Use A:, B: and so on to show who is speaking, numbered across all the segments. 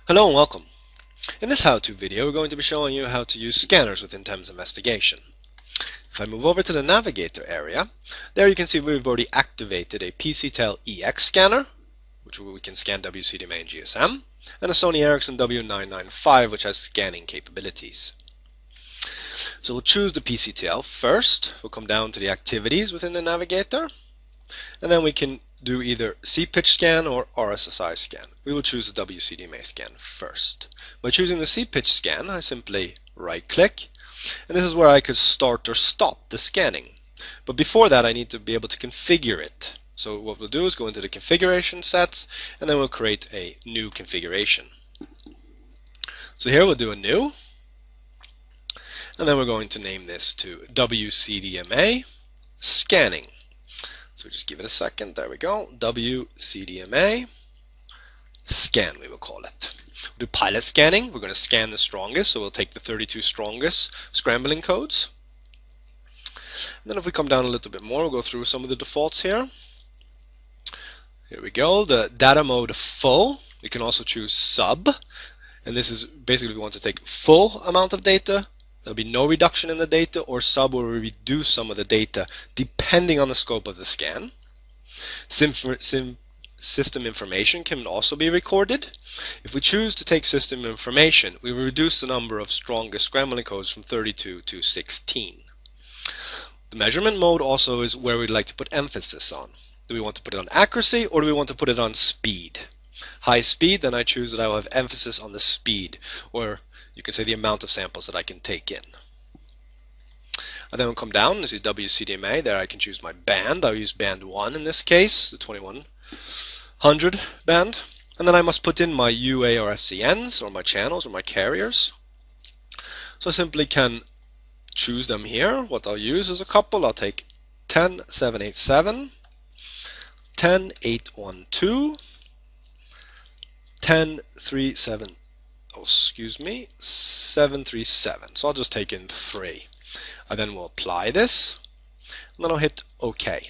A: Hello and welcome. In this how-to video, we're going to be showing you how to use scanners within TEMS Investigation. If I move over to the navigator area, there you can see we've already activated a PCTEL EX scanner, which we can scan WCDMA and GSM, and a Sony Ericsson W995, which has scanning capabilities. So we'll choose the PCTEL first. We'll come down to the activities within the navigator, and then we can do either C-pitch scan or RSSI scan. We will choose the WCDMA scan first. By choosing the C-pitch scan, I simply right-click, and this is where I could start or stop the scanning. But before that, I need to be able to configure it. So what we'll do is go into the configuration sets, and then we'll create a new configuration. So here we'll do a new, and then we're going to name this to WCDMA scanning. So just give it a second. There we go. WCDMA scan, we will call it. We'll do pilot scanning. We're going to scan the strongest, so we'll take the 32 strongest scrambling codes. And then if we come down a little bit more, we'll go through some of the defaults here. Here we go. The data mode full. We can also choose sub, and this is basically we want to take full amount of data. There'll be no reduction in the data, or sub where we reduce some of the data depending on the scope of the scan. System information can also be recorded. If we choose to take system information, we will reduce the number of strongest scrambling codes from 32 to 16. The measurement mode also is where we'd like to put emphasis on. Do we want to put it on accuracy, or do we want to put it on speed? High speed, then I choose that I will have emphasis on the speed, or you can say the amount of samples that I can take in. And then we'll come down and see WCDMA. There I can choose my band. I'll use band 1 in this case, the 2100 band. And then I must put in my UA or FCNs, or my channels, or my carriers. So I simply can choose them here. What I'll use is a couple. I'll take 10787, 10812, 10370. 737. So I'll just take in 3. I then will apply this, and then I'll hit OK.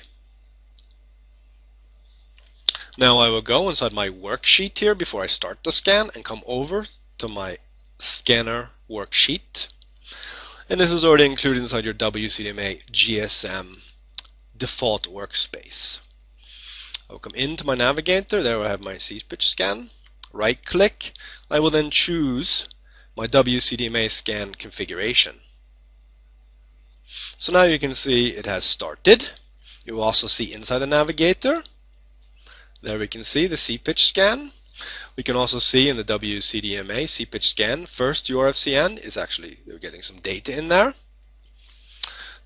A: Now I will go inside my worksheet here before I start the scan and come over to my scanner worksheet. And this is already included inside your WCDMA GSM default workspace. I'll come into my navigator. There I have my C-pitch scan. Right-click. I will then choose my WCDMA scan configuration. So now you can see it has started. You will also see inside the navigator. There we can see the C-pitch scan. We can also see in the WCDMA C-pitch scan, first URFCN is actually, we're getting some data in there.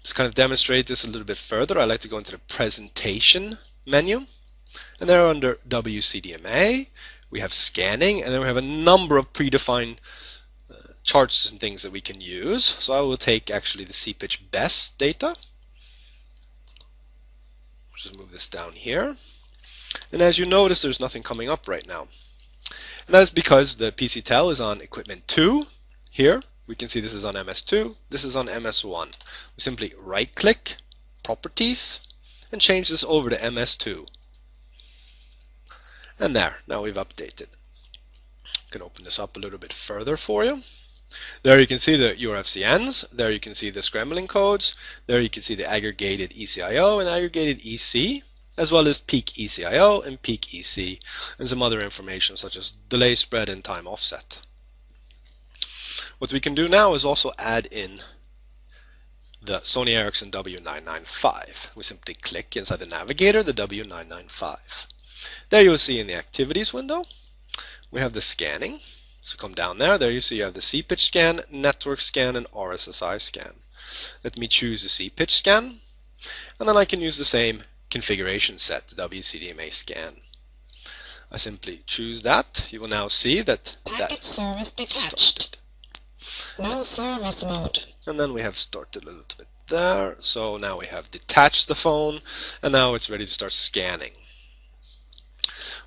A: To kind of demonstrate this a little bit further, I like to go into the presentation menu. And there under WCDMA, we have scanning, and then we have a number of predefined charts and things that we can use. So I will take actually the C-pitch best data. Just move this down here. And as you notice, there's nothing coming up right now. And that is because the PCTEL is on equipment 2. Here, we can see this is on MS2, this is on MS1. We simply right-click, Properties, and change this over to MS2. And there, now we've updated. I can open this up a little bit further for you. There you can see the URFCNs, there you can see the scrambling codes, there you can see the aggregated ECIO and aggregated EC, as well as peak ECIO and peak EC, and some other information such as delay spread and time offset. What we can do now is also add in the Sony Ericsson W995. We simply click inside the navigator, the W995. There you will see in the activities window, we have the scanning. So come down there, there you see you have the C-pitch scan, network scan, and RSSI scan. Let me choose the C-pitch scan, and then I can use the same configuration set, the WCDMA scan. I simply choose that. You will now see that
B: packet service detached. No service mode.
A: And then we have started a little bit there. So now we have detached the phone, and now it's ready to start scanning.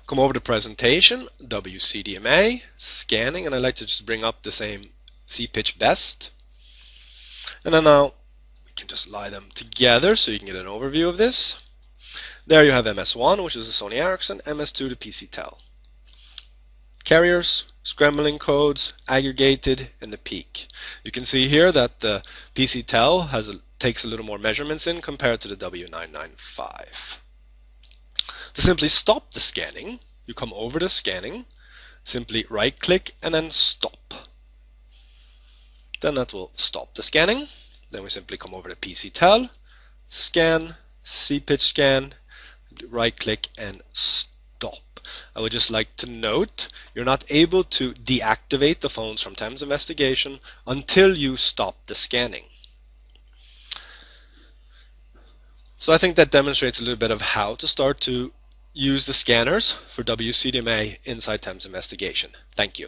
A: Come over to presentation, WCDMA, scanning, and I like to just bring up the same C-pitch best. And then now we can just lie them together so you can get an overview of this. There you have MS1, which is a Sony Ericsson, MS2 to PCTEL. carriers, scrambling codes, aggregated, and the peak. You can see here that the PCTEL takes a little more measurements in compared to the W995. To simply stop the scanning, you come over to scanning, simply right click and then stop. Then that will stop the scanning. Then we simply come over to PCTEL, scan, C-pitch scan, right click and stop. I would just like to note you're not able to deactivate the phones from TEMS Investigation until you stop the scanning. So I think that demonstrates a little bit of how to start to use the scanners for WCDMA inside TEMS Investigation. Thank you.